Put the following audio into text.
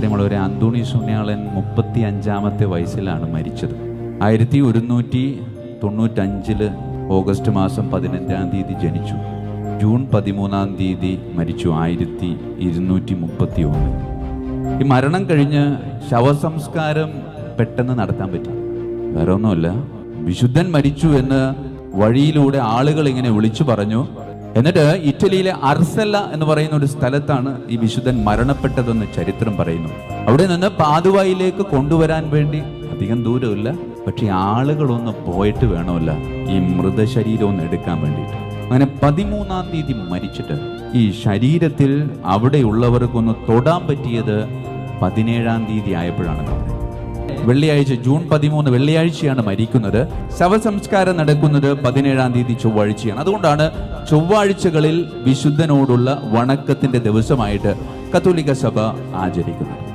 പ്രിയമുള്ളവരെ, അന്തോണീസ് പുണ്യാളൻ 35-ാമത്തെ വയസ്സിലാണ് മരിച്ചത്. 1195 ഓഗസ്റ്റ് മാസം 15-ാം തീയതി ജനിച്ചു. ജൂൺ 13-ാം തീയതി മരിച്ചു 1231. ഈ മരണം കഴിഞ്ഞ് ശവസംസ്കാരം പെട്ടെന്ന് നടത്താൻ പറ്റി. വേറെ ഒന്നുമല്ല, വിശുദ്ധൻ മരിച്ചു എന്ന് വഴിയിലൂടെ ആളുകൾ ഇങ്ങനെ വിളിച്ചു പറഞ്ഞു. എന്നിട്ട് ഇറ്റലിയിലെ അർസെല്ല എന്ന് പറയുന്ന ഒരു സ്ഥലത്താണ് ഈ വിശുദ്ധൻ മരണപ്പെട്ടതെന്ന് ചരിത്രം പറയുന്നു. അവിടെ നിന്ന് പാതുവായിലേക്ക് കൊണ്ടുവരാൻ വേണ്ടി അധികം ദൂരമില്ല, പക്ഷെ ആളുകളൊന്ന് പോയിട്ട് വേണമല്ല ഈ മൃതശരീരം ഒന്ന് എടുക്കാൻ വേണ്ടിയിട്ട്. അങ്ങനെ 13-ാം തീയതി മരിച്ചിട്ട് ഈ ശരീരത്തിൽ അവിടെയുള്ളവർക്കൊന്ന് തൊടാൻ പറ്റിയത് 17-ാം തീയതി ആയപ്പോഴാണ്. വെള്ളിയാഴ്ച ജൂൺ 13 വെള്ളിയാഴ്ചയാണ് മരിക്കുന്നത്. ശവസംസ്കാരം നടക്കുന്നത് 17-ാം തീയതി ചൊവ്വാഴ്ചയാണ്. അതുകൊണ്ടാണ് ചൊവ്വാഴ്ചകളിൽ വിശുദ്ധനോടുള്ള വണക്കത്തിന്റെ ദിവസമായിട്ട് കത്തോലിക്ക സഭ ആചരിക്കുന്നത്.